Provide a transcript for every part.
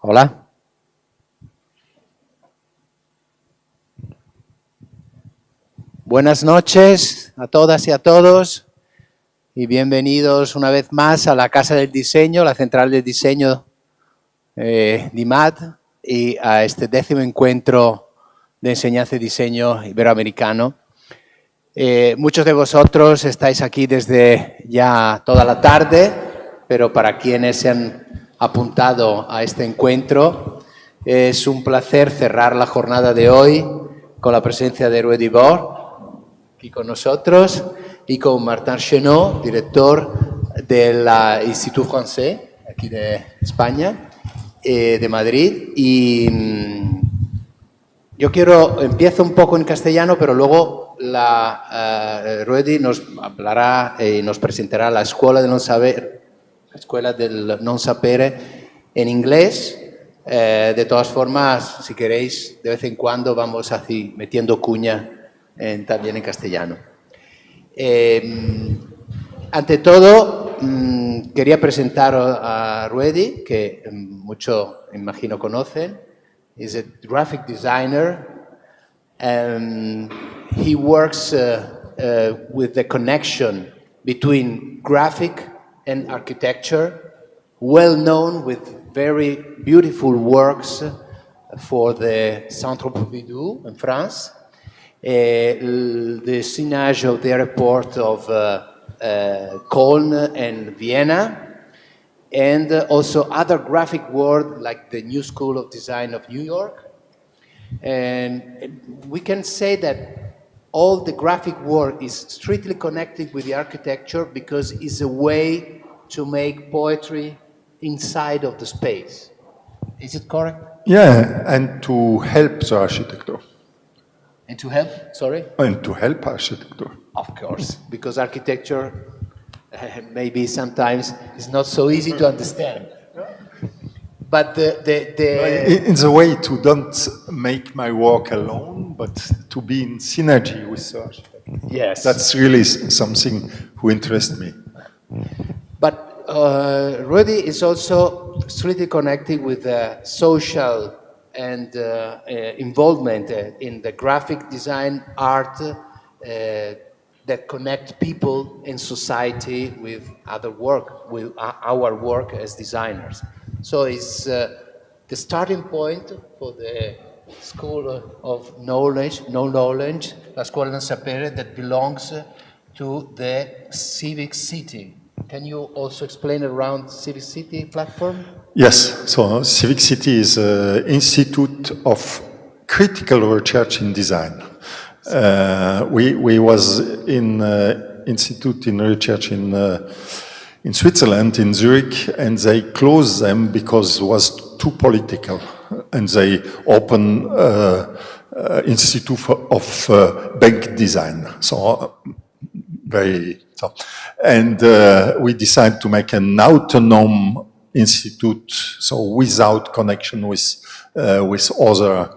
Hola. Buenas noches a todas y a todos y bienvenidos una vez más a la Casa del Diseño, la Central de Diseño de IMAD y a este 10º encuentro de enseñanza y diseño iberoamericano. Muchos de vosotros estáis aquí desde ya toda la tarde, pero para quienes se han apuntado a este encuentro, es un placer cerrar la jornada de hoy con la presencia de Ruedi Baur, aquí con nosotros, y con Martin Chenot, director del Institut Francés, aquí de España, de Madrid. Y yo empiezo un poco en castellano, pero luego Ruedi nos hablará y nos presentará la Scuola del non saber, la Escuela del non sapere en inglés. De todas formas, si queréis, de vez en cuando vamos así metiendo cuña también en castellano. Ante todo, quería presentar a Ruedi, que mucho, imagino, conocen. He's a graphic designer. He works with the connection between graphic and architecture, well known with very beautiful works for the Centre Pompidou in France, the signage of the airport of Cologne and Vienna, and also other graphic work like the New School of Design of New York. And we can say that all the graphic work is strictly connected with the architecture because it's a way to make poetry inside of the space. Is it correct? Yeah, and to help the architecture. And to help, sorry? And to help architecture. Of course, because architecture maybe sometimes is not so easy to understand. But in the way to don't make my work alone, but to be in synergy with the architect. Yes. That's really something who interests me. But Ruedi is also strictly connected with social and involvement in the graphic design art that connect people in society with other work, with our work as designers. So it's the starting point for the School of Knowledge, la Scuola del Sapere, that belongs to the Civic City. Can you also explain around Civic City platform? Yes, so Civic City is an institute of critical research in design. We was in institute in research in Switzerland, in Zurich, and they closed them because it was too political, and they opened institute of bank design. So and we decided to make an autonomous institute, so without connection with other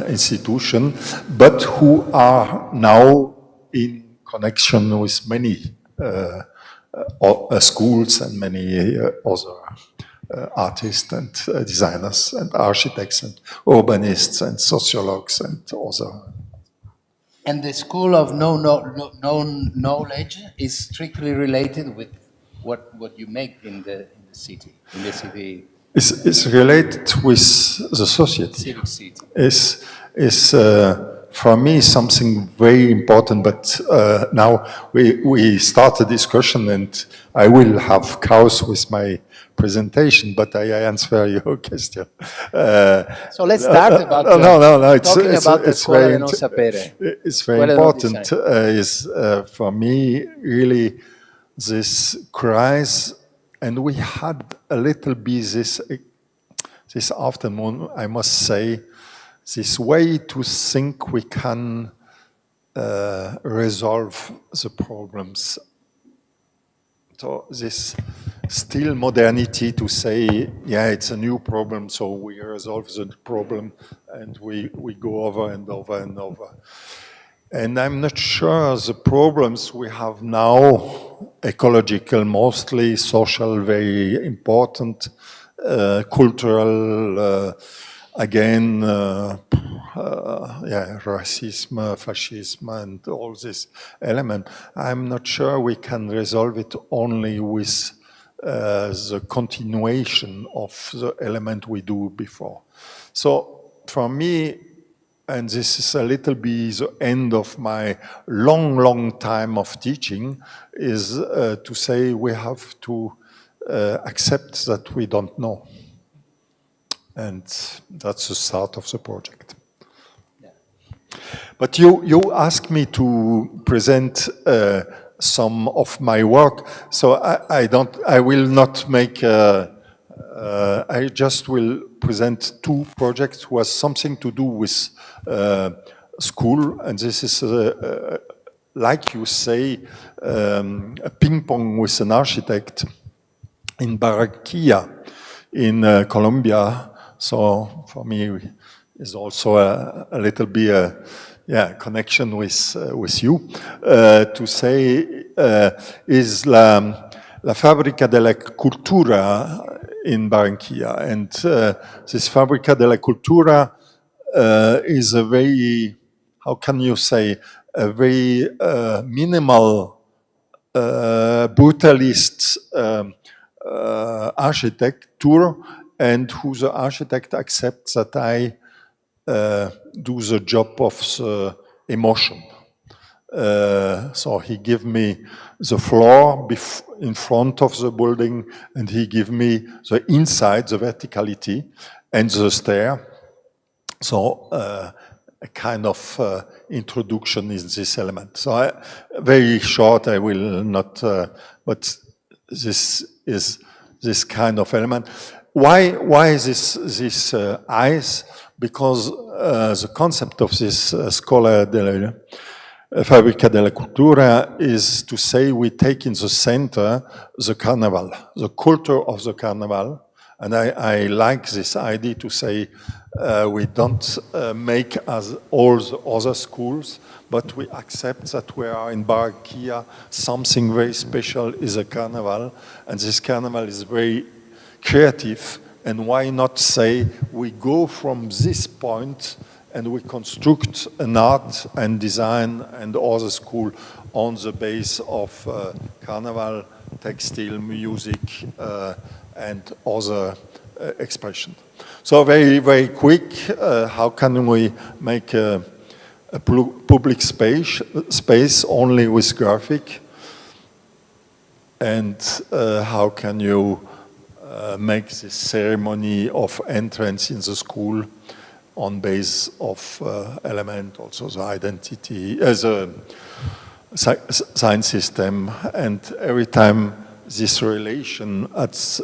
institutions, but who are now in connection with many schools and many other artists and designers and architects and urbanists and sociologues and other. And the School of Knowledge is strictly related with what you make in the city, It's related with the society. Civic City. It's for me something very important, but now we start a discussion and I will have chaos with my presentation, but I answer your question. So let's start about talking about the Scuola del non sapere. It's very important. Is for me really this crisis, and we had a little bit this afternoon, I must say, this way to think we can resolve the problems. So this still modernity to say, yeah, it's a new problem, so we resolve the problem and we go over and over and over. And I'm not sure the problems we have now, ecological mostly, social very important, cultural, again, racism, fascism, and all this element. I'm not sure we can resolve it only with the continuation of the element we do before. So for me, and this is a little bit the end of my long time of teaching, is to say we have to accept that we don't know. And that's the start of the project. Yeah. But you asked me to present some of my work, so I will not make, I just will present two projects who has something to do with school, and this is, like you say, a ping pong with an architect in Barranquilla, in Colombia. So for me, is also a little bit connection with you. To say is la Fábrica de la Cultura in Barranquilla, and this Fábrica de la Cultura is a very, how can you say, a very minimal, brutalist architecture, and who the architect accepts that I do the job of the emotion. So he give me the floor in front of the building, and he give me the inside, the verticality, and the stair. So a kind of introduction in this element. So very short, I will not, but this is this kind of element. Why this eyes? Because the concept of this Scuola della Fábrica della Cultura is to say we take in the center the carnival, the culture of the carnival. And I like this idea to say we don't make as all the other schools, but we accept that we are in Barranquilla, something very special is a carnival, and this carnival is very creative, and why not say we go from this point and we construct an art and design and other school on the base of carnival, textile, music, and other expression. So very quick, how can we make a public space only with graphic? And how can you make this ceremony of entrance in the school on base of element, also the identity, the sign system, and every time this relation at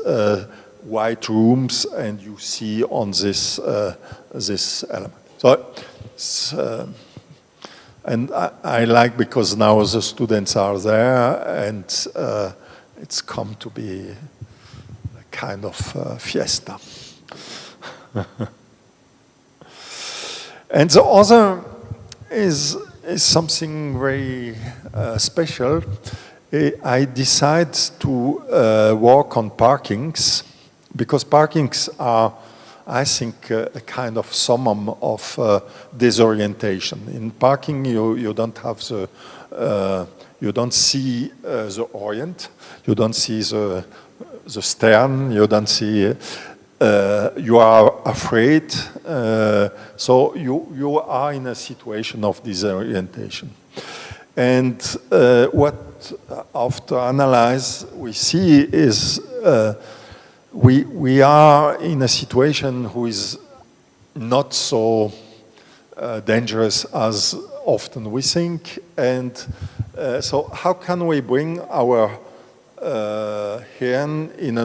white rooms, and you see on this this element. So, and I like, because now the students are there, and it's come to be a kind of fiesta. And the other is something very special. I decided to work on parkings, because parkings are, I think, a kind of summum of disorientation. In parking, you don't have the, you don't see the orient, you don't see the stern, you don't see. You are afraid, so you are in a situation of disorientation. And what, after analyze, we see is we are in a situation who is not so dangerous as often we think. And so how can we bring our Hirn in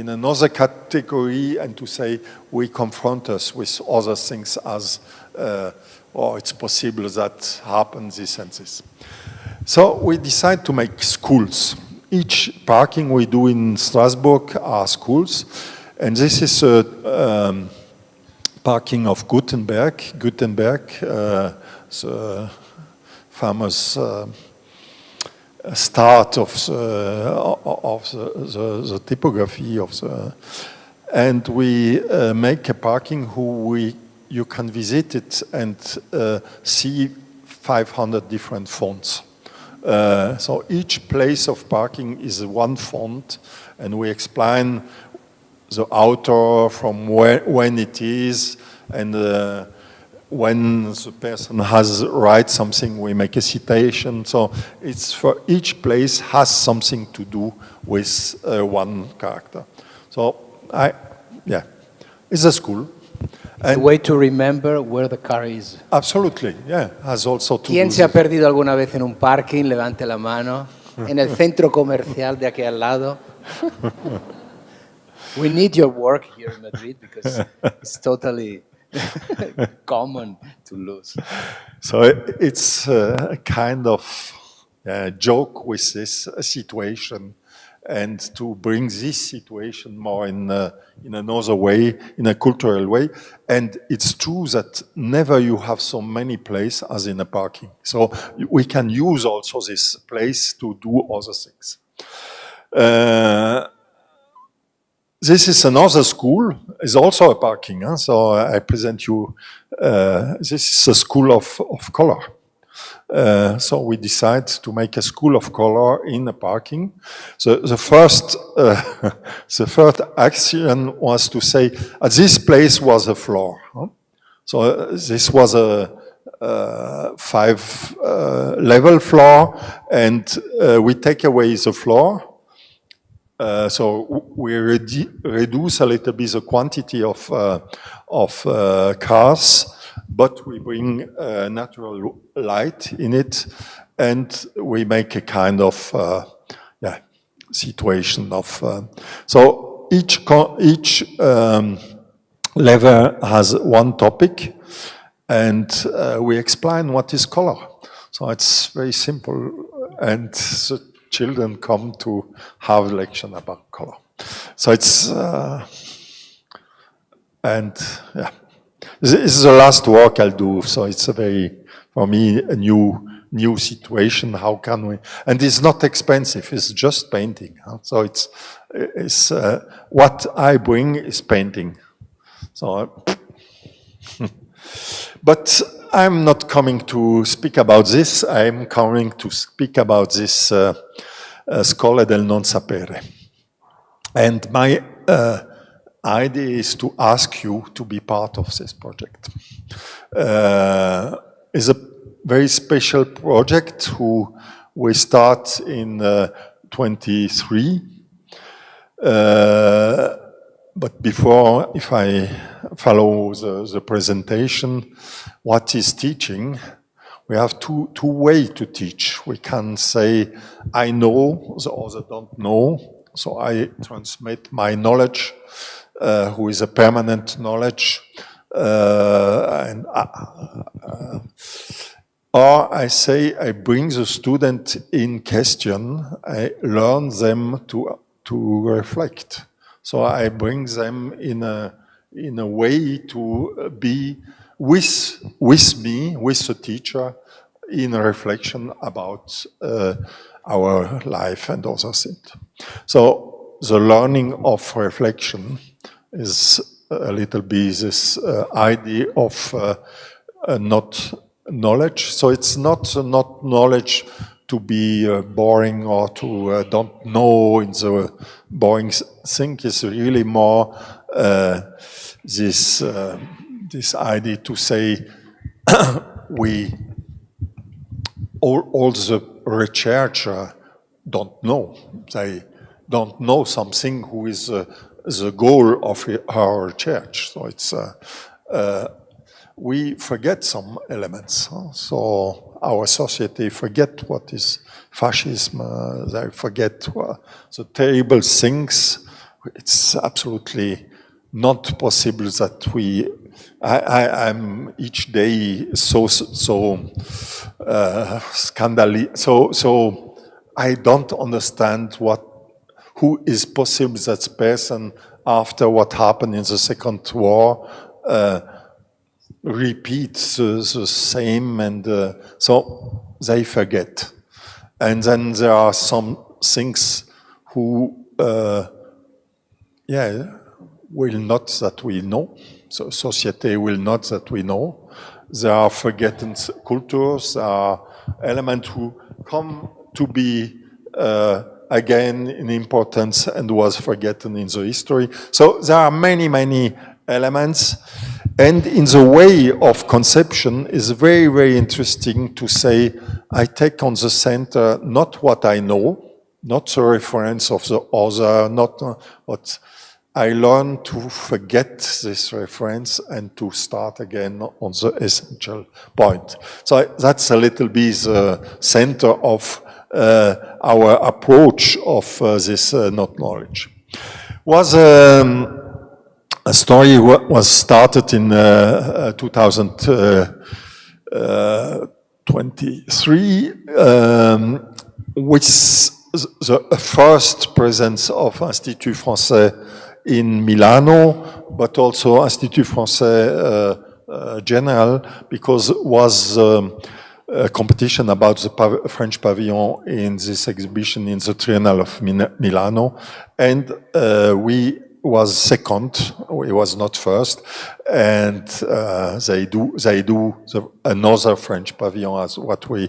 another category, and to say we confront us with other things as, oh, it's possible that happens this and this. So we decide to make schools. Each parking we do in Strasbourg are schools, and this is a parking of Gutenberg, the famous start of the typography of the, and we make a parking you can visit it and see 500 different fonts. So each place of parking is one font, and we explain the author from when it is, and when the person has write something, we make a citation. So it's for each place has something to do with one character. So it's a school. A way to remember where the car is. Absolutely, yeah. Has also to ¿Quién se ha perdido alguna vez en un parking? Levante la mano. En el centro comercial de aquí al lado. We need your work here in Madrid because it's totally common to lose. So it's a kind of joke with this situation, and to bring this situation more in another way, in a cultural way. And it's true that never you have so many places as in a parking. So we can use also this place to do other things. This is another school, is also a parking. Huh? So I present you, this is a school of color. So we decide to make a school of color in a parking. So the first action was to say, this place was a floor. Huh? So this was a 5-level floor, and we take away the floor. So we reduce a little bit the quantity of cars, but we bring natural light in it, and we make a kind of situation of. So each level has one topic, and we explain what is color. So it's very simple, and the children come to have a lecture about color. So it's This is the last work I'll do, so it's a very, for me, a new situation. How can we? And it's not expensive. It's just painting. Huh? So it's what I bring is painting. So, but I'm not coming to speak about this. I'm coming to speak about this Scuola del non sapere. And my idea is to ask you to be part of this project. It's a very special project who we start in 23. But before, if I follow the presentation, what is teaching? We have two ways to teach. We can say, I know, the other don't know. So I transmit my knowledge, who is a permanent knowledge, or I say I bring the student in question. I learn them to reflect. So I bring them in a way to be with me, with the teacher, in a reflection about our life and other things. So the learning of reflection is a little bit this idea of not knowledge. So it's not knowledge to be boring or to don't know in the boring thing. It's really more this idea to say all the researchers don't know. They don't know something who is the goal of our research. So it's we forget some elements. So our society forget what is fascism. They forget the terrible things. It's absolutely not possible that I'm each day so scandalous. So I don't understand who is possible that person after what happened in the Second War repeats the same, and so they forget. And then there are some things who, will not that we know. So society will not that we know. There are forgotten cultures, there are elements who come to be again in importance and was forgotten in the history. So there are many, many elements. And in the way of conception is very, very interesting to say, I take on the center not what I know, not the reference of the other, not what I learn to forget this reference and to start again on the essential point. So that's a little bit the center of our approach of this not knowledge. Was a story was started in 2023 with the first presence of Institut Français in Milano, but also Institut Français General, because it was a competition about the French pavilion in this exhibition in the Triennale of Milano, and we was second, we was not first, and they do another French pavilion as what we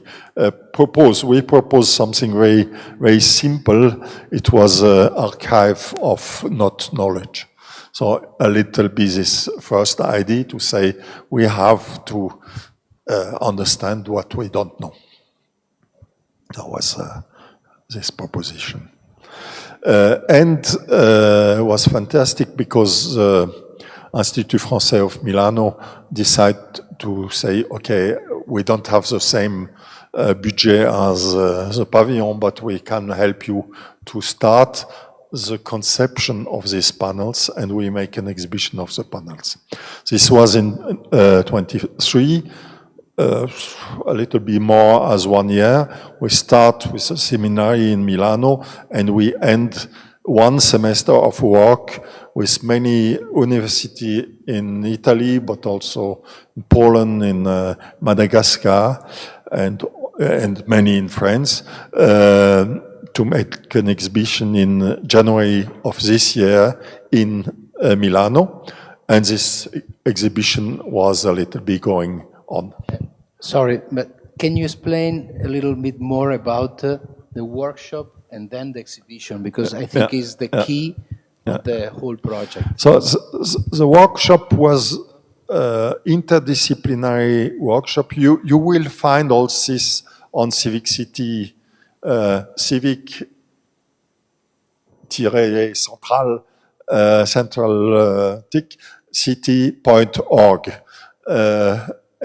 propose. We propose something very, very simple. It was an archive of not knowledge. So a little bit this first idea to say we have to understand what we don't know. That was this proposition. And was fantastic because Institut Français of Milano decided to say, okay, we don't have the same budget as the pavilion, but we can help you to start the conception of these panels, and we make an exhibition of the panels. This was in 23. A little bit more as 1 year. We start with a seminary in Milano, and we end one semester of work with many universities in Italy, but also in Poland, in Madagascar, and many in France, to make an exhibition in January of this year in Milano. And this exhibition was a little bit going on. Sorry, but can you explain a little bit more about the workshop and then the exhibition? Because I think is the key of the whole project. So the workshop was interdisciplinary workshop. You will find all this on Civic City, city.org.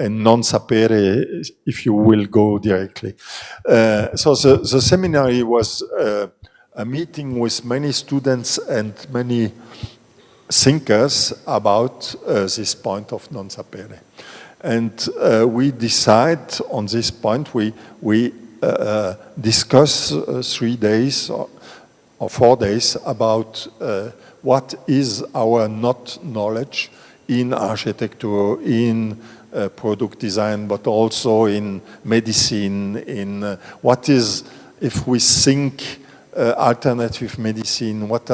And non-sapere, if you will go directly. So the seminary was a meeting with many students and many thinkers about this point of non-sapere. And we decide on this point, we discuss 3 days or 4 days about what is our not knowledge in architecture, in product design, but also in medicine, in what is, if we think alternative medicine, what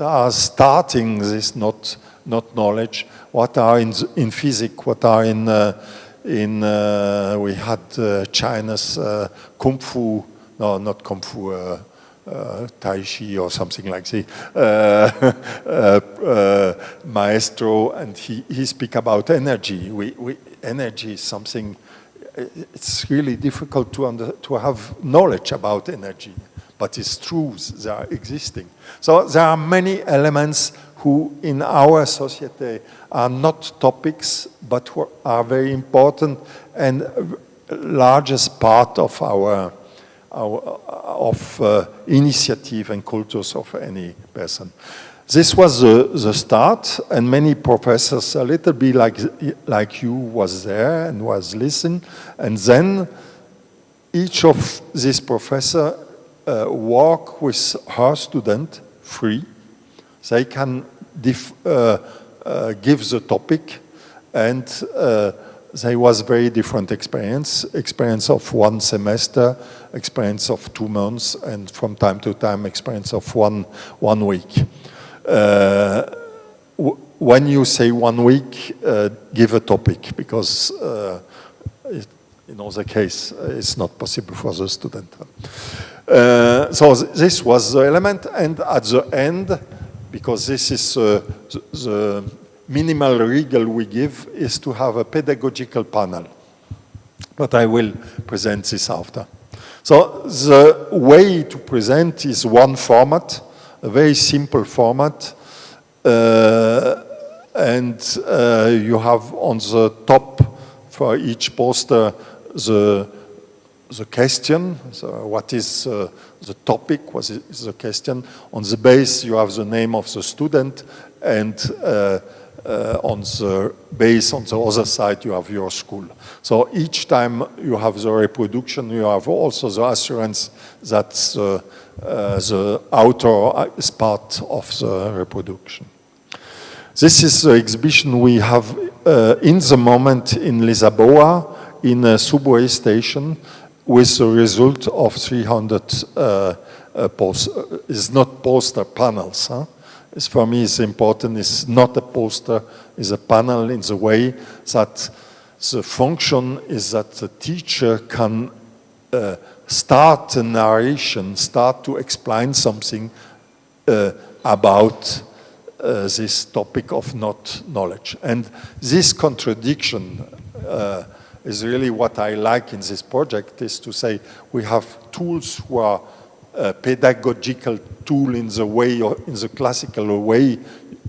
are starting this not knowledge, what are in physics, what are in we had China's Kung Fu, no, not Kung Fu, Tai Chi or something like that, maestro, and he speak about energy. Energy is something, it's really difficult to have knowledge about energy, but it's truths, they are existing. So there are many elements who in our society are not topics, but are very important and largest part of our initiative and cultures of any person. This was the start, and many professors, a little bit like you, was there and was listening, and then each of these professors work with her student free. They can give the topic, and there was very different experience of 1 semester, experience of 2 months, and from time to time experience of one week. When you say 1 week, give a topic, because in other case, it's not possible for the student. So this was the element, and at the end, because this is the minimal regel we give, is to have a pedagogical panel. But I will present this after. So the way to present is one format, a very simple format, and you have on the top for each poster the question, so what is the topic, what is the question. On the base you have the name of the student, and on the base on the other side you have your school. So each time you have the reproduction, you have also the assurance that the author is part of the reproduction. This is the exhibition we have in the moment in Lisboa, in a subway station, with the result of 300 it's not poster panels. Huh? It's, for me, it's important. It's not a poster, it's a panel in the way that the function is that the teacher can start a narration, start to explain something about this topic of not knowledge. And this contradiction is really what I like in this project, is to say we have tools who are pedagogical tool in the way, or in the classical way,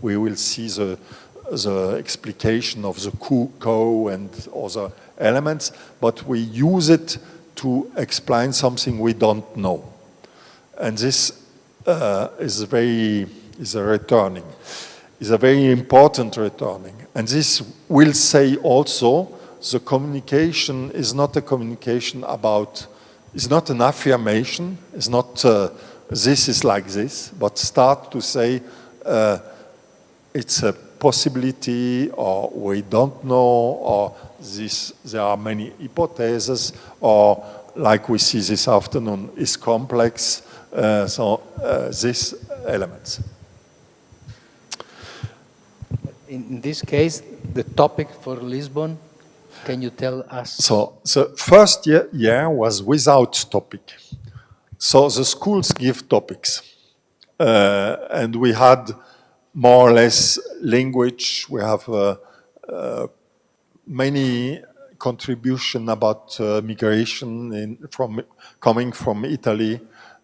we will see the explication of the co and other elements, but we use it to explain something we don't know. And this is a very important returning. And this will say also the communication is not a communication about, it's not an affirmation, it's not this is like this, but start to say it's a possibility, or we don't know, or there are many hypotheses, or like we see this afternoon, is complex. These elements. In this case, the topic for Lisbon, can you tell us? So the first year was without topic. So the schools give topics. And we had more or less language. We have many contribution about migration coming from Italy.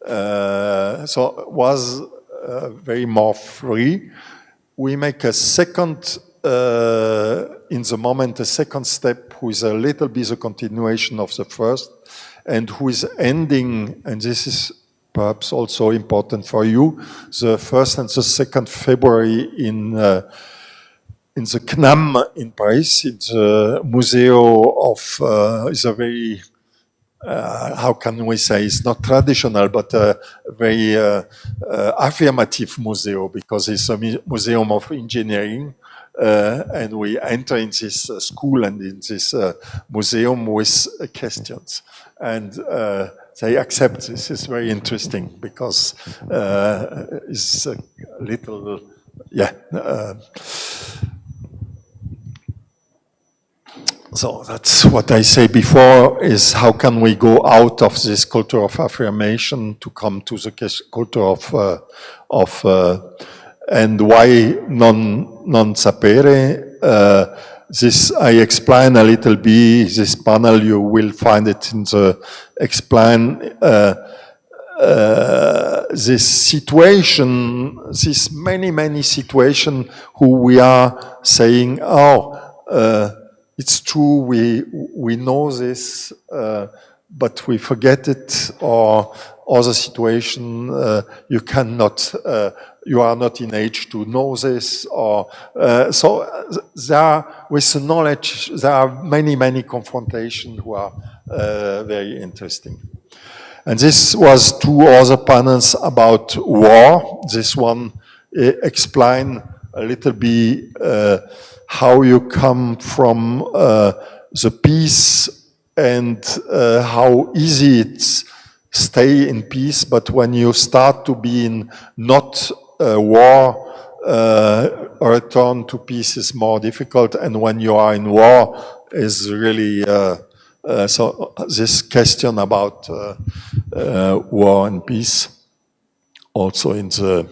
So it was very more free. We make a second, in the moment, a second step who is a little bit a continuation of the first, and who is ending, and this is perhaps also important for you, the 1st and the 2nd February in the CNAM in Paris. It's a museum of, it's a very, how can we say, it's not traditional, but a very affirmative museum, because it's a museum of engineering. And we enter in this school and in this museum with questions. And they accept this. It's very interesting, because it's a little, yeah. So that's what I say before, is how can we go out of this culture of affirmation to come to the culture of and why non sapere? This I explain a little bit. This panel, you will find it in the explain this situation, this many situation who we are saying, it's true, we know this, but we forget it, or other situation, you cannot, you are not in age to know this, or so there are, with the knowledge, there are many confrontations who are very interesting. And this was 2 other panels about war. This one explain a little bit how you come from the peace and how easy it's stay in peace, but when you start to be in not war, return to peace is more difficult, and when you are in war is really so this question about war and peace also in the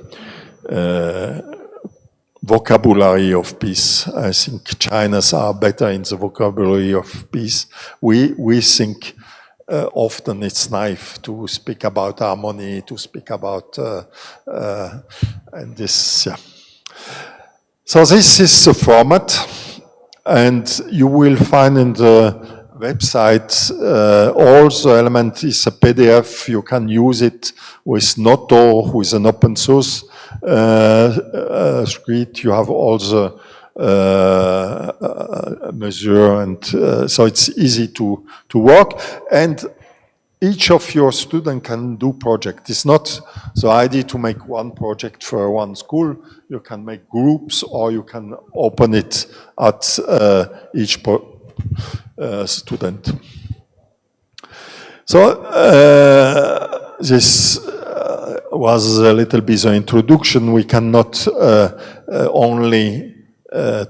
vocabulary of peace. I think Chinese are better in the vocabulary of peace. We think often it's naive to speak about harmony, to speak about and this, yeah. So this is the format, and you will find in the website all the elements is a PDF. You can use it with Noto, who is an open source script. You have all the measure, and so it's easy to work. And each of your students can do project. It's not the idea to make one project for one school. You can make groups, or you can open it at each student. So this was a little bit the introduction. We cannot only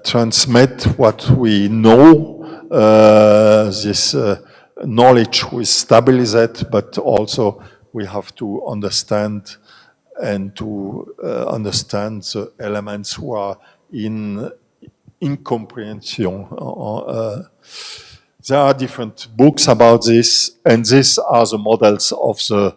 transmit what we know, this knowledge we stabilize it, but also we have to understand and to understand the elements who are in incomprehension. There are different books about this, and these are the models of the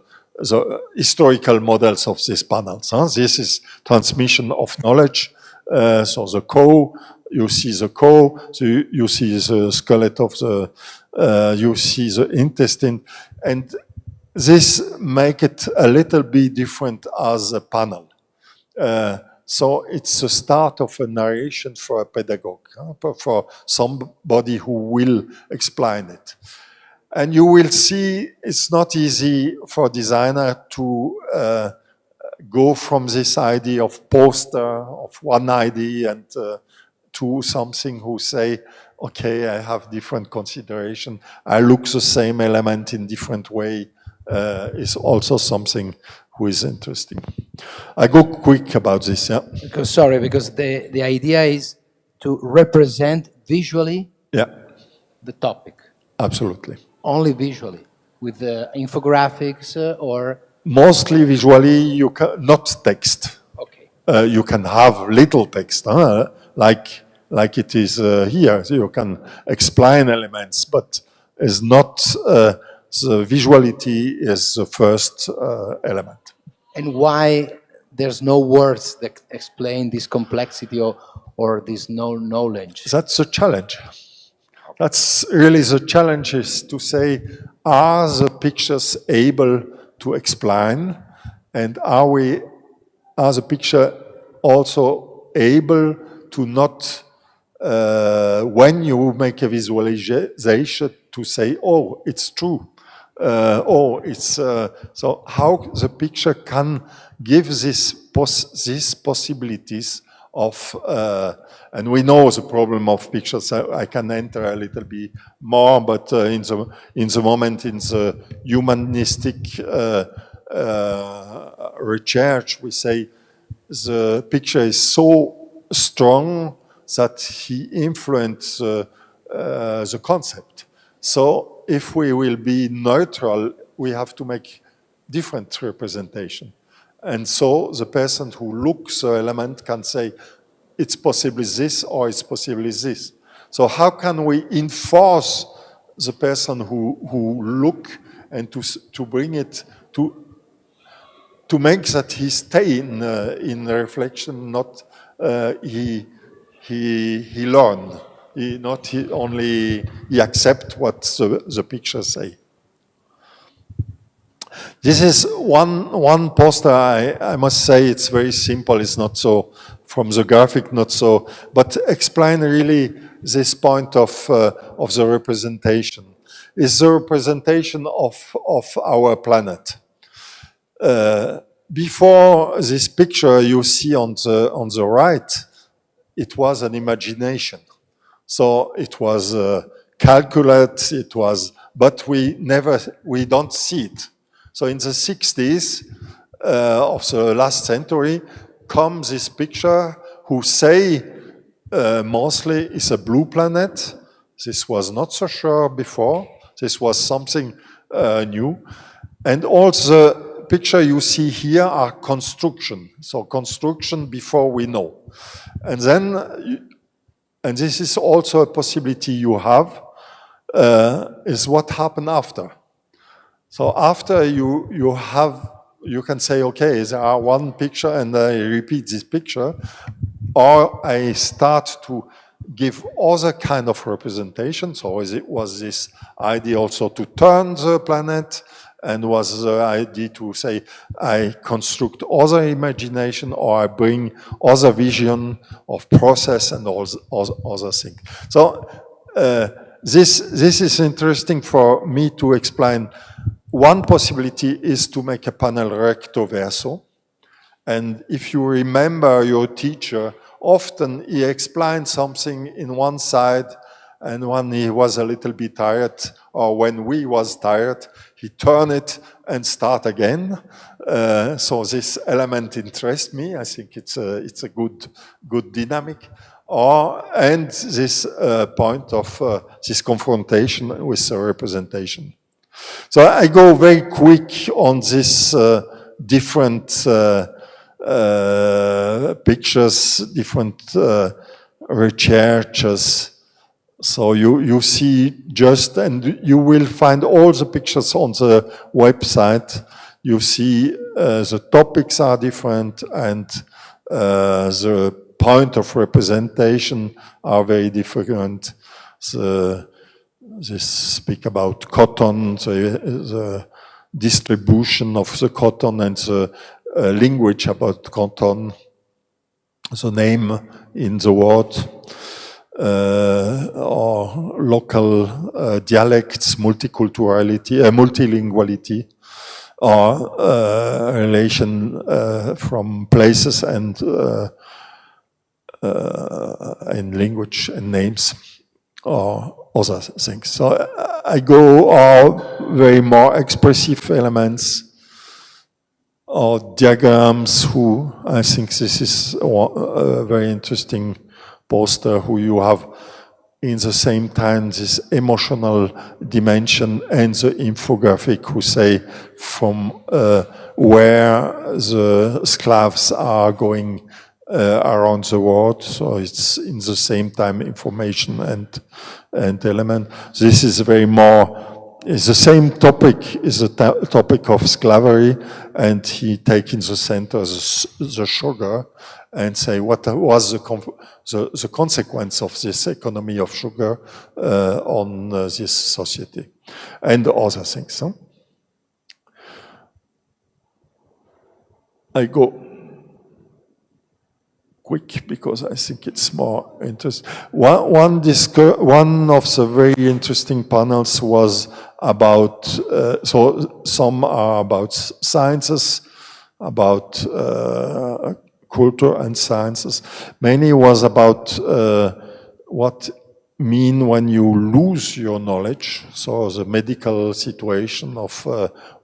historical models of these panels. This is transmission of knowledge. So the core, you see the core, so you see the skeleton of the, you see the intestine, and this make it a little bit different as a panel. So it's the start of a narration for a pedagogue, for somebody who will explain it. And you will see it's not easy for a designer to go from this idea of poster, of one idea, and to something who say, okay, I have different consideration. I look the same element in different way. Is also something who is interesting. I go quick about this, yeah. Because the idea is to represent visually the topic. Absolutely. Only visually, with the infographics or? Mostly visually, you can, not text. Okay. You can have little text, like it is here. So you can explain elements, but it's not, the visuality is the first element. And why there's no words that explain this complexity or this knowledge? That's a challenge. That's really the challenge, is to say, are the pictures able to explain, and are the picture also able to not, when you make a visualization, to say, oh, it's true. So how the picture can give these possibilities of, and we know the problem of pictures. I can enter a little bit more, but in the moment, in the humanistic research, we say the picture is so strong that he influenced the concept. So if we will be neutral, we have to make different representation. And so the person who looks the element can say, it's possibly this or it's possibly this. So how can we enforce the person who look and to bring it to make that he stay in reflection, not he learn. He accept what the pictures say. This is one poster. I must say it's very simple. It's not so, from the graphic, not so, but explain really this point of the representation. Is the representation of our planet. Before this picture you see on the right, it was an imagination. So it was calculate, it was, but we don't see it. So in the 60s of the last century comes this picture who say mostly is a blue planet. This was not so sure before. This was something new. And all the picture you see here are construction. So construction before we know. And then, and this is also a possibility you have, is what happened after. So after you can say, okay, there are one picture and I repeat this picture, or I start to give other kind of representation. So it was this idea also to turn the planet, and was the idea to say, I construct other imagination, or I bring other vision of process and all other things. So this is interesting for me to explain. One possibility is to make a panel recto verso. And if you remember your teacher, often he explained something in one side, and when he was a little bit tired, or when we was tired, he turned it and start again. So this element interests me. I think it's a good dynamic. And this point of this confrontation with the representation. So I go very quick on this different pictures, different researches. So you see just, and you will find all the pictures on the website. You see the topics are different, and the point of representation are very different. They speak about cotton, the distribution of the cotton, and the language about cotton, the name in the word, or local dialects, multiculturality, multilinguality, or relation from places and language and names, or other things. So I go very more expressive elements, or diagrams, who I think this is a very interesting poster, who you have in the same time this emotional dimension and the infographic, who say from where the sclaves are going around the world. So it's in the same time information and element. This is very more, is the same topic, is the topic of slavery, and he take in the center the sugar and say what was the consequence of this economy of sugar on this society and other things. Huh? I go quick because I think it's more interesting. One of the very interesting panels was about, so some are about sciences, about culture and sciences. Many was about what mean when you lose your knowledge. So the medical situation of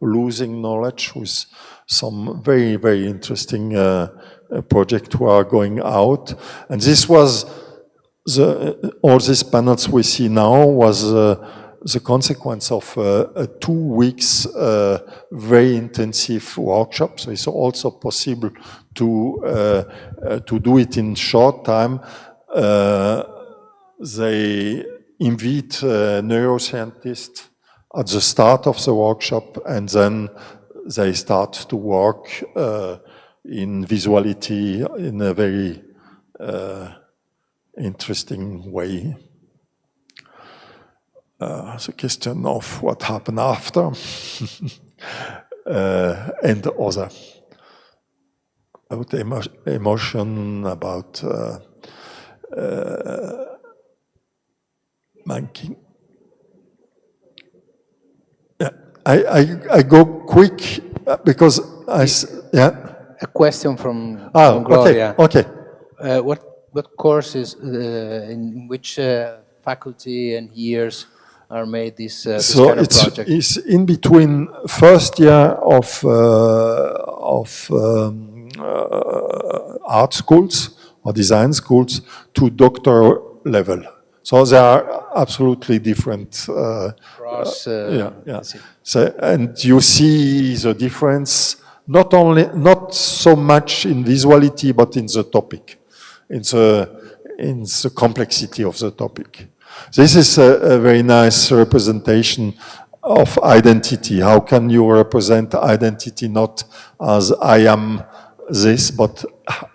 losing knowledge, with some very, very interesting project who are going out. And this was, all these panels we see now was the consequence of a 2 weeks very intensive workshop. So it's also possible to do it in short time. They invite neuroscientists at the start of the workshop, and then they start to work in visuality in a very interesting way. The question of what happened after and other, about emotion, about monkey. Yeah, I go quick because A question from Gloria. Okay. What courses, in which faculty and years are made this So kind of project? it's in between first year of art schools or design schools to doctor level. So they are absolutely different. Yeah. So, and you see the difference not so much in visuality, but in the topic, in the complexity of the topic. This is a very nice representation of identity. How can you represent identity not as I am this, but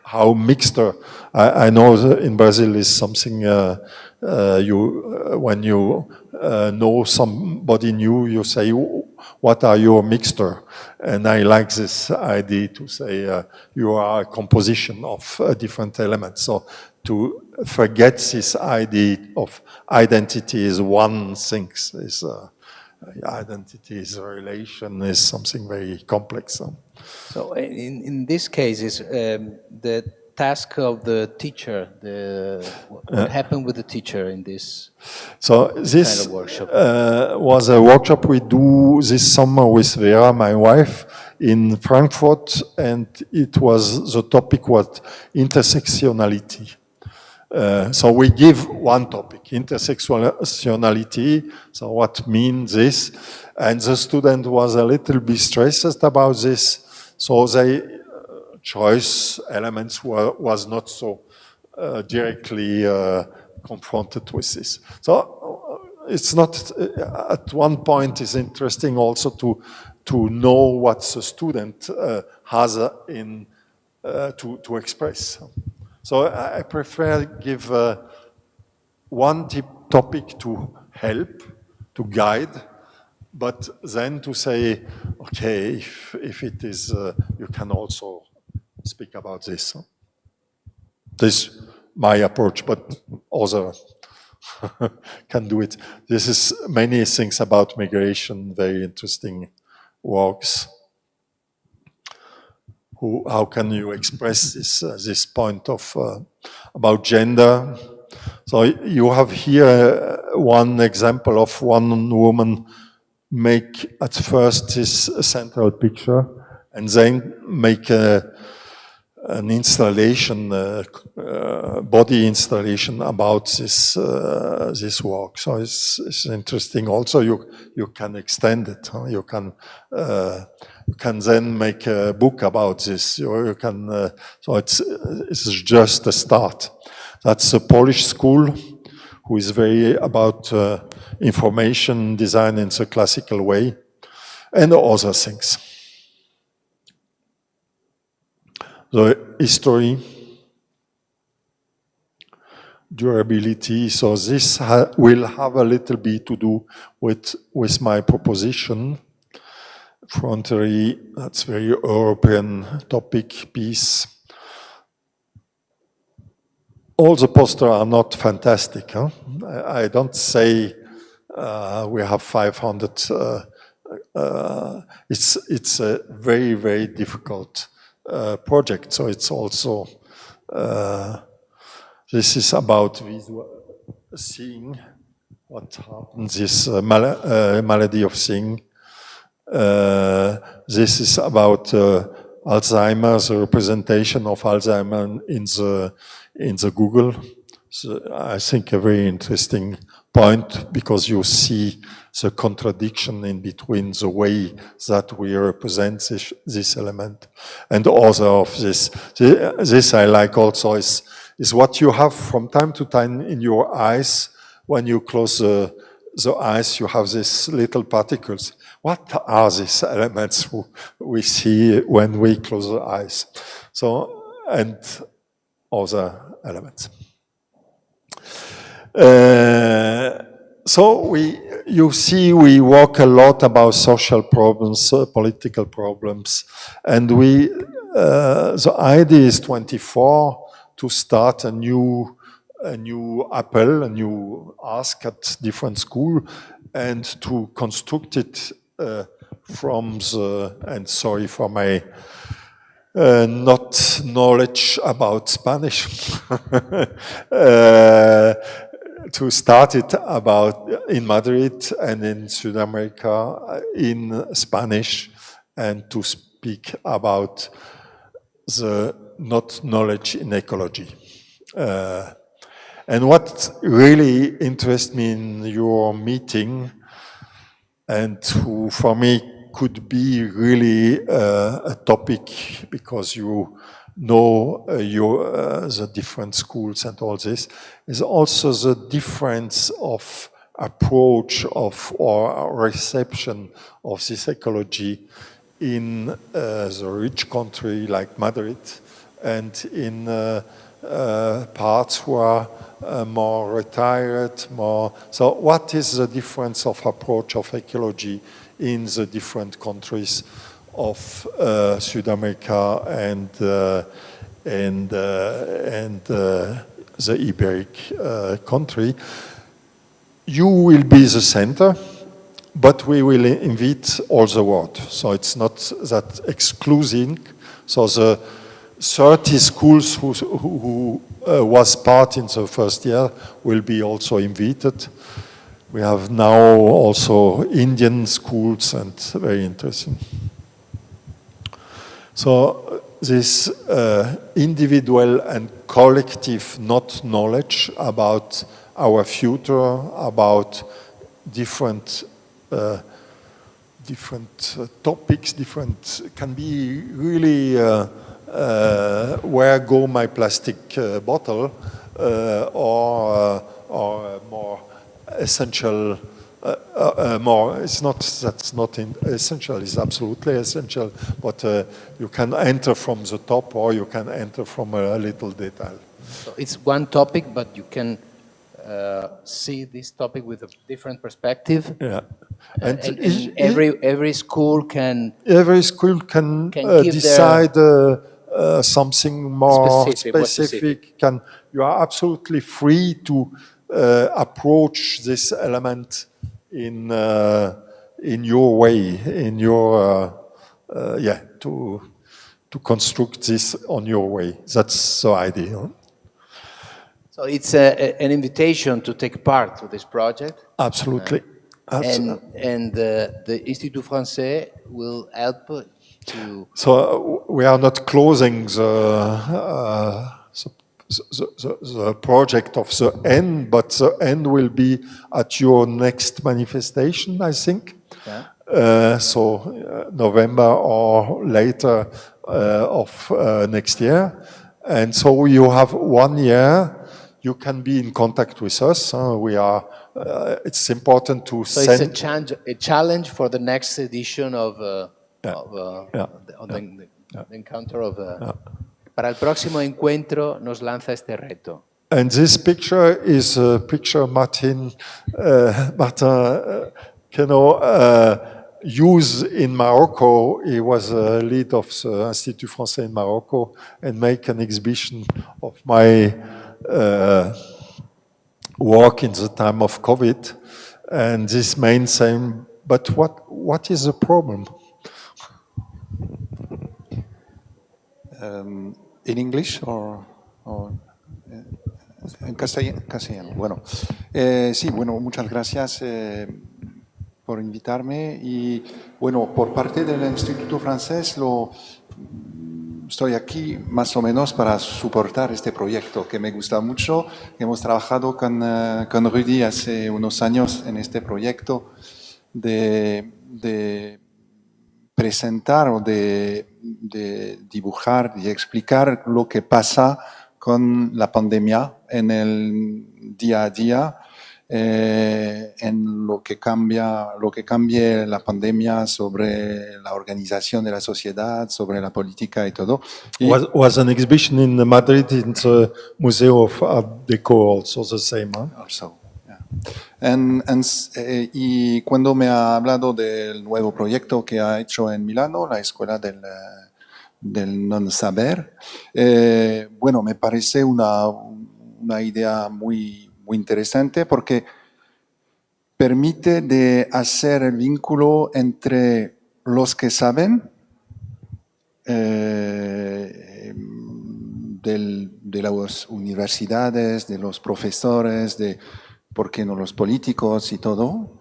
how mixture? I know in Brazil is something when you know somebody new, you say, what are your mixture? And I like this idea to say you are a composition of different elements. So to forget this idea of identity is one thing, is identity is a relation, is something very complex. So in this case, is the task of the teacher, what happened with the teacher in this this kind of workshop? Was a workshop we do this summer with Vera, my wife, in Frankfurt, and the topic was intersectionality. So we give one topic, intersectionality, so what means this? And the student was a little bit stressed about this, so they choice elements was not so directly confronted with this. So it's not, at one point it's interesting also to know what the student has to express. So I prefer give one topic to help, to guide, but then to say, okay, if it is, you can also speak about this. This is my approach, but other can do it. This is many things about migration, very interesting works. How can you express this point of about gender? So you have here one example of one woman make at first this central picture and then make an installation, body installation about this work. So it's interesting. Also, you can extend it. Huh? You can then make a book about this. You can. So it's just a start. That's a Polish school who is very about information design in the classical way, and other things. The history, durability. So this will have a little bit to do with my proposition. Frontier, that's very European topic, piece. All the posters are not fantastic. Huh? I don't say we have 500. It's a very, very difficult project. So it's also, this is about visual seeing what happens, this malady of seeing. This is about Alzheimer's, a representation of Alzheimer in the Google. So I think a very interesting point, because you see the contradiction in between the way that we represent this element and other of this. This I like also is what you have from time to time in your eyes. When you close the eyes, you have these little particles. What are these elements we see when we close the eyes? So, and other elements. So you see, we work a lot about social problems, political problems, and the idea is 24 to start a new appel, a new ask at different school, and to construct it from the, and sorry for my not knowledge about Spanish, to start it about in Madrid and in South America in Spanish, and to speak about the not knowledge in ecology. And what really interests me in your meeting, and who for me could be really a topic, because you know the different schools and all this, is also the difference of approach of or reception of this ecology in the rich country like Madrid, and in parts who are more retired, more. So what is the difference of approach of ecology in the different countries of South America and the Iberic country? You will be the center, but we will invite all the world. So it's not that exclusive. So the 30 schools who was part in the first year will be also invited. We have now also Indian schools, and very interesting. So this individual and collective not knowledge about our future, about different topics, can be really where go my plastic bottle, or more essential, that's not essential, it's absolutely essential, but you can enter from the top, or you can enter from a little detail. So it's one topic, but you can see this topic with a different perspective. Yeah. And every school can decide something more specific. You are absolutely free to approach this element in your way, in your to construct this on your way. That's the idea. So it's an invitation to take part to this project. Absolutely. And the Institut Français will help to. So we are not closing the project of the end, but the end will be at your next manifestation, I think. Yeah. So November or later of next year. And so you have 1 year. You can be in contact with us. We are. It's important to send. It's a challenge for the next edition of the encounter of. Para el próximo encuentro nos lanza este reto. And this picture is a picture Martin used in Morocco. He was a lead of the Institut Français in Morocco, and make an exhibition of my work in the time of COVID, and this main thing. But what is the problem? In English or en castellano. Bueno, sí, bueno, muchas gracias por invitarme, y bueno, por parte del Instituto Francés estoy aquí más o menos para soportar este proyecto que me gusta mucho. Hemos trabajado con Ruedi hace unos años en este proyecto de presentar o de dibujar y explicar lo que pasa con la pandemia en el día a día, en lo que cambie la pandemia sobre la organización de la sociedad, sobre la política y todo. Was an exhibition in Madrid in the Museum of Art Deco, also the same, huh? Also, yeah. Y cuando me ha hablado del nuevo proyecto que ha hecho en Milano, la Escuela del non saber, bueno, me parece una idea muy interesante, porque permite de hacer el vínculo entre los que saben de las universidades, de los profesores, de porque no los políticos y todo,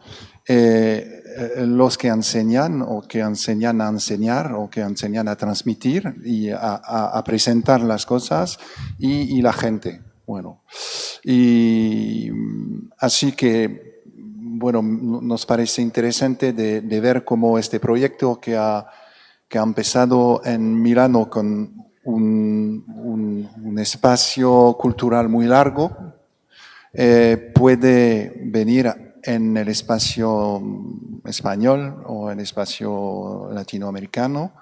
los que enseñan o que enseñan a enseñar o que enseñan a transmitir y a presentar las cosas y la gente. Bueno, y así que, bueno, nos parece interesante de ver cómo este proyecto que ha empezado en Milano con un espacio cultural muy largo, puede venir en el espacio español o en el espacio latinoamericano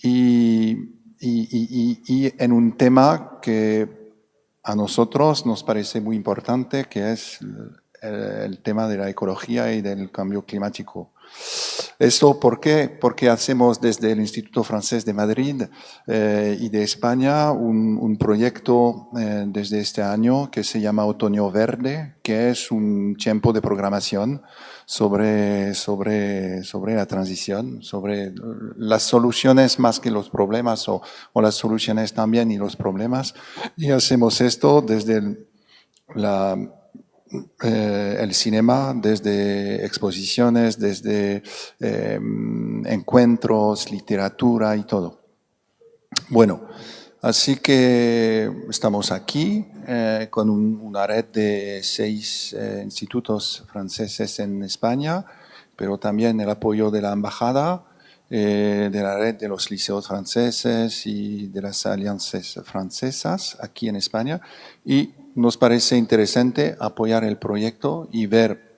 y en un tema que a nosotros nos parece muy importante, que es el tema de la ecología y del cambio climático. ¿Esto por qué? Porque hacemos desde el Instituto Francés de Madrid y de España un proyecto desde este año que se llama Otoño Verde, que es un tiempo de programación sobre la transición, sobre las soluciones más que los problemas o las soluciones también y los problemas. Y hacemos esto desde el cinema, desde exposiciones, desde encuentros, literatura y todo. Bueno, así que estamos aquí con una red de 6 institutos franceses en España, pero también el apoyo de la embajada, de la red de los liceos franceses y de las alianzas francesas aquí en España, y nos parece interesante apoyar el proyecto y ver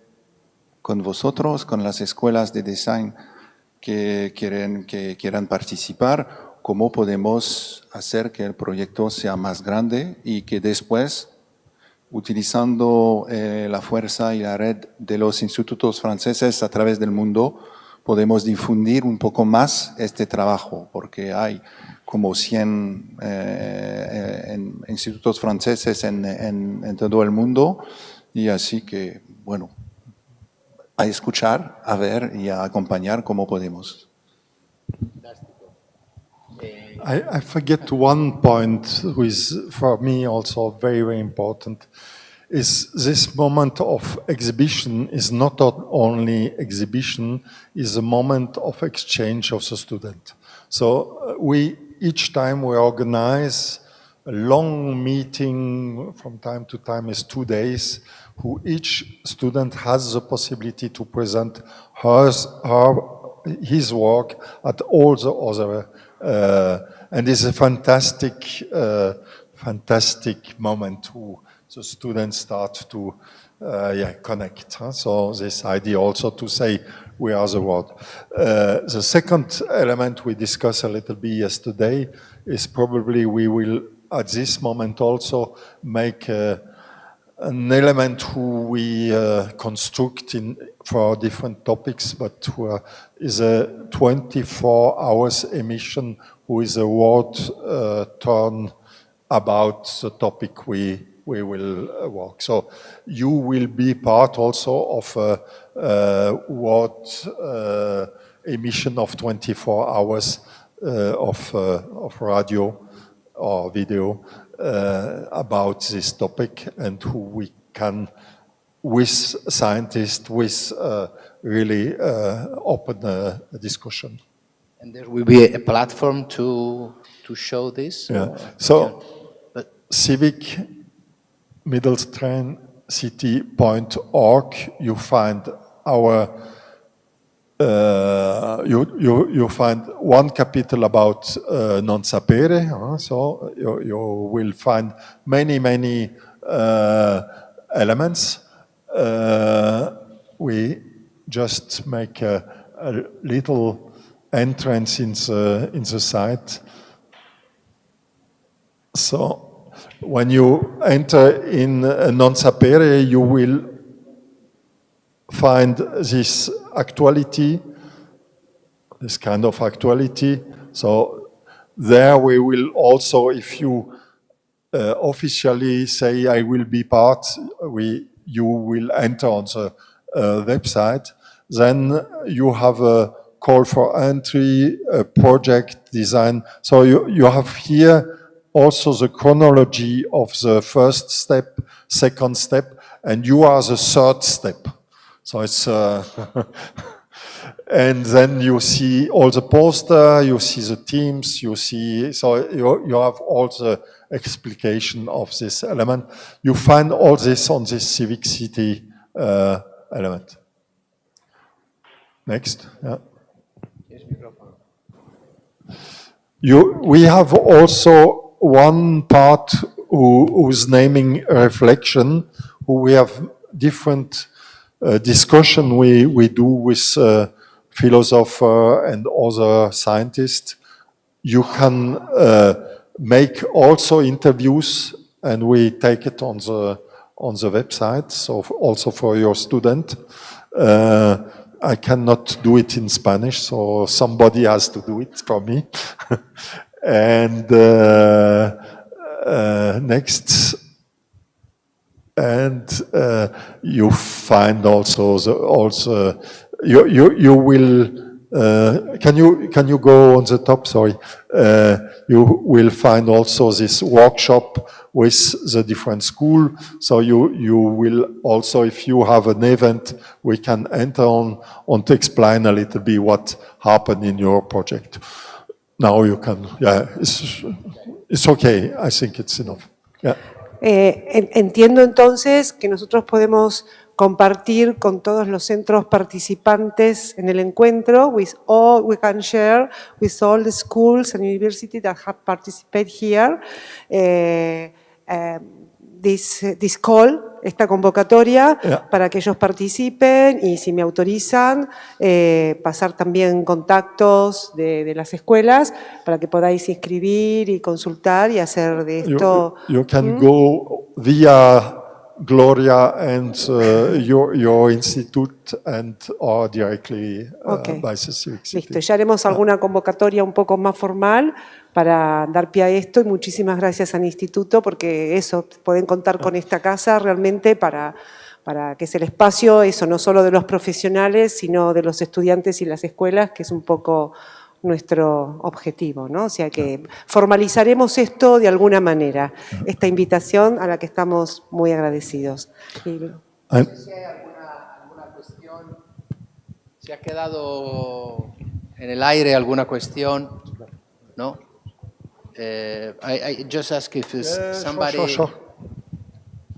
con vosotros, con las escuelas de design que quieran participar, cómo podemos hacer que el proyecto sea más grande y que después, utilizando la fuerza y la red de los institutos franceses a través del mundo, podemos difundir un poco más este trabajo, porque hay como 100 institutos franceses en todo el mundo, y así que, bueno, a escuchar, a ver y a acompañar como podemos. I forget one point, which is for me also very, very important, is this moment of exhibition is not only exhibition, is a moment of exchange of the student. So each time we organize a long meeting, from time to time is 2 days, who each student has the possibility to present his work at all the other, and it's a fantastic moment to the students start to connect. Huh? So this idea also to say we are the world. The second element we discussed a little bit yesterday is probably we will at this moment also make an element who we construct for different topics, but who is a 24 hours emission who is a word turn about the topic we will work. So you will be part also of a word emission of 24 hours of radio or video about this topic, and who we can, with scientists, with really open a discussion. And there will be a platform to show this? Yeah. So, Civic City.org, you find our you find one capital about non sapere, so you will find many elements. We just make a little entrance in the site. So when you enter in non sapere, you will find this actuality, this kind of actuality. So there we will also, if you officially say I will be part, you will enter on the website. Then you have a call for entry, a project design. So you have here also the chronology of the first step, second step, and you are the third step. So it's, and then you see all the poster, you see the teams, you see, so you have all the explication of this element. You find all this on this Civic City element. Next. Yeah. We have also one part who's naming reflection, who we have different discussion we do with philosopher and other scientists. You can make also interviews, and we take it on the website, so also for your student. I cannot do it in Spanish, so somebody has to do it for me. And next, and you find also you will. Can you go on the top? Sorry. You will find also this workshop with the different school. So you will also, if you have an event, we can enter on to explain a little bit what happened in your project. Now you can. Yeah, it's okay. I think it's enough. Yeah. Entiendo entonces que nosotros podemos compartir con todos los centros participantes en el encuentro. We can share with all the schools and universities that have participated here this call, esta convocatoria, para que ellos participen y, si me autorizan, pasar también contactos de las escuelas para que podáis inscribir y consultar y hacer de esto. You can go via Gloria and your institute and or directly by the Civic City. Listo, ya haremos alguna convocatoria un poco más formal para dar pie a esto, y muchísimas gracias al instituto, porque eso, pueden contar con esta casa realmente para que es el espacio, eso, no solo de los profesionales, sino de los estudiantes y las escuelas, que es un poco nuestro objetivo, ¿no? O sea que formalizaremos esto de alguna manera, esta invitación a la que estamos muy agradecidos. Si hay alguna cuestión, si ha quedado en el aire alguna cuestión, ¿no? I just ask if somebody, sure.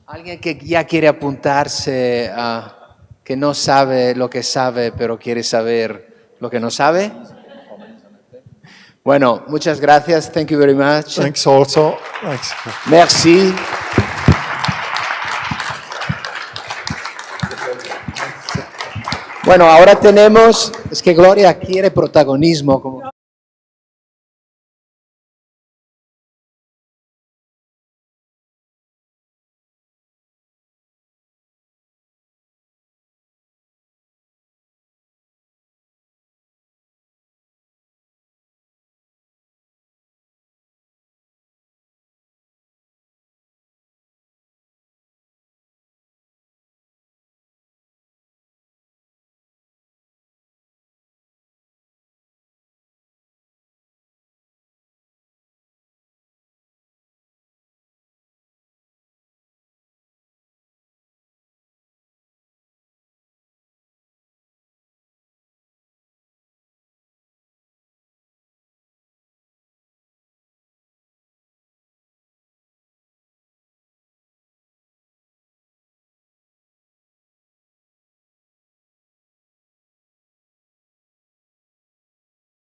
Alguien que ya quiere apuntarse a que no sabe lo que sabe, pero quiere saber lo que no sabe. Bueno, muchas gracias. Thank you very much. Thanks also. Thanks. Merci. Bueno, ahora tenemos, es que Gloria quiere protagonismo. Como